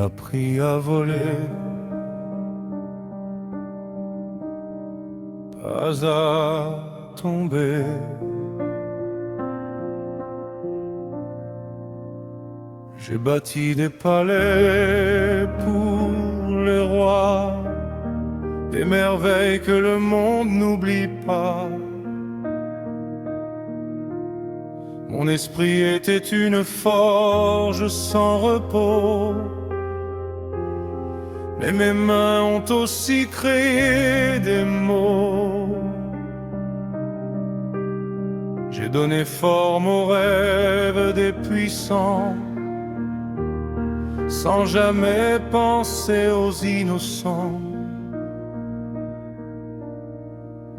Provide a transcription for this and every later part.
appris à voler, pas à tomber. J'ai bâti des palais pour les rois, des merveilles que le monde n'oublie pas. Mon esprit était une forge sans repos, mais mes mains ont aussi créé des mots. J'ai donné forme aux rêves des puissants, sans jamais penser aux innocents.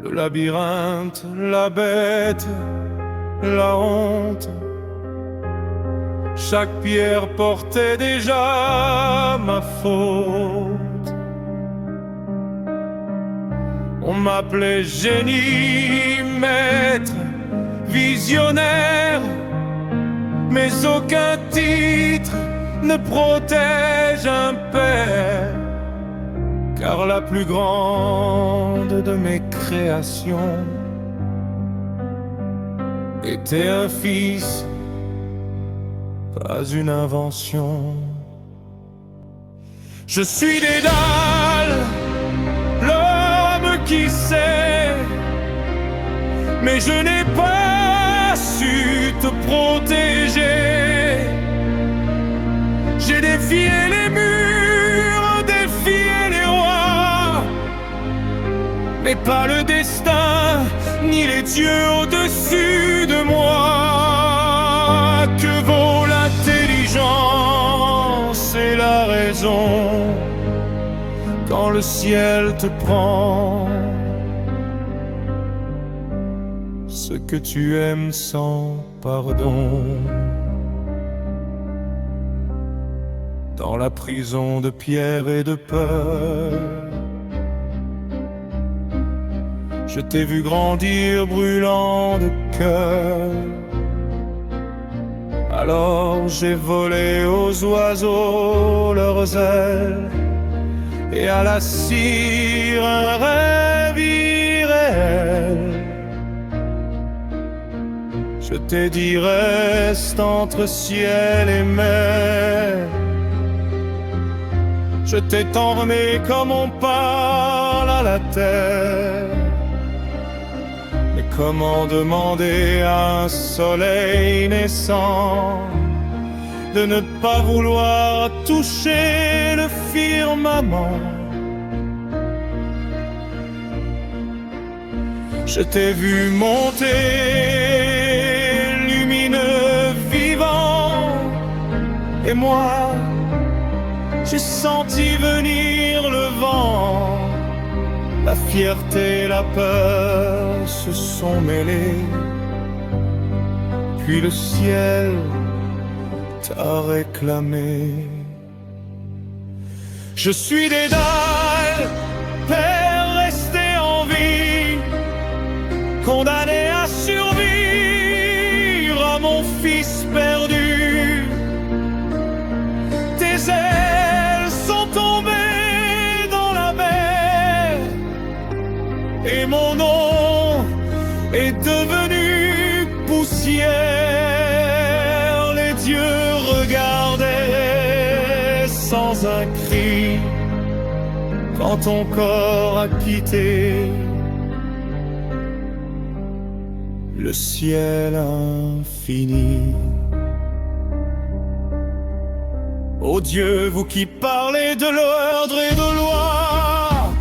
Le labyrinthe, la bête, la honte, chaque pierre portait déjà ma faute. On m'appelait génie, maître, visionnaire, mais aucun titre ne protège un père, car la plus grande de mes créations était un fils, pas une invention. Je suis Dédale, l'homme qui sait, mais je n'ai pas su te protéger. J'ai défié les murs, défié les rois, mais pas le destin, ni les dieux au-dessus de moi. Que vaut l'intelligence et la raison quand le ciel te prend ce que tu aimes sans pardon? Dans la prison de pierre et de peur, je t'ai vu grandir brûlant de cœur. Alors j'ai volé aux oiseaux leurs ailes, et à la cire un rêve irréel. Je t'ai dit reste entre ciel et mer. Je t'ai tant aimé comme on parle à la terre. Mais comment demander à un soleil naissant de ne pas vouloir toucher le firmament? Je t'ai vu monter, lumineux, vivant, et moi j'ai senti venir le vent. La fierté et la peur se sont mêlées, puis le ciel t'a réclamé. Je suis Dédale, père resté en vie, condamné à survivre à mon fils perdu. Tes ailes sont tombées dans la mer, et mon nom est devenu poussière. Les dieux regardaient sans un cri quand ton corps a quitté le ciel infini. Ô Dieu, vous qui parlez de l'ordre et de loi,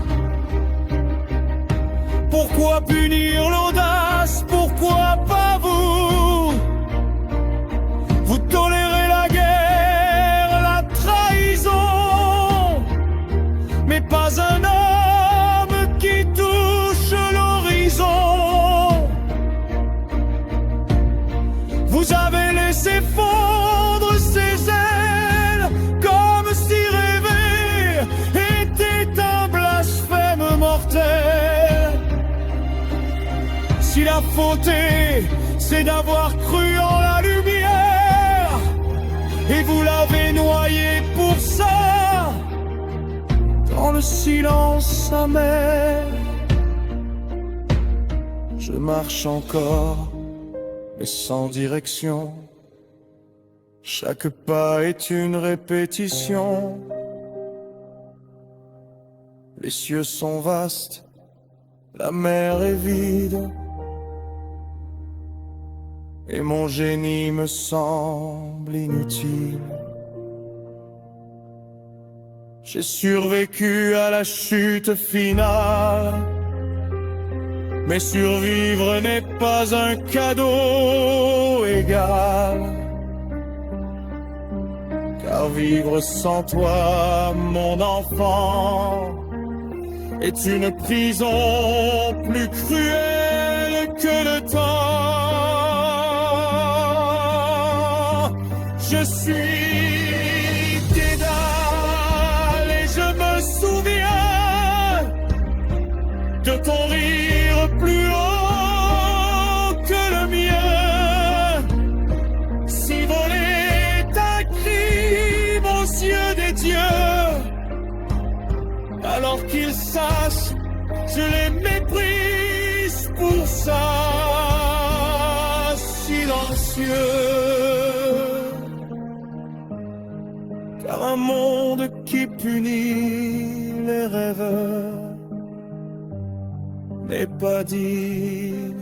pourquoi punir l'audace? Pourquoi pas vous? Vous tolérez la guerre, la trahison, mais pas un homme qui touche l'horizon. Vous avez laissé fondre ses ailes comme si rêver était un blasphème mortel. Si la faute c'est d'avoir cru en la lumière, et vous l'avez noyé pour ça. Dans le silence amer, je marche encore, mais sans direction. Chaque pas est une répétition. Les cieux sont vastes, la mer est vide, et mon génie me semble inutile. J'ai survécu à la chute finale, mais survivre n'est pas un cadeau égal. Car vivre sans toi, mon enfant, est une prison plus cruelle que le temps. Je suis Dédale et je me souviens de ton rire plus haut que le mien. Si volait ta crime aux yeux des dieux, alors qu'ils sachent, je les méprise pour ça, silencieux. Car un monde qui punit les rêveurs n'est pas digne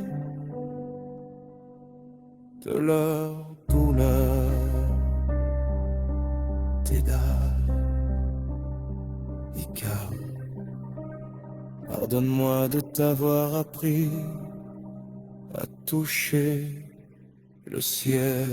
de leur douleur. Dédale, Icare, pardonne-moi de t'avoir appris à toucher le ciel.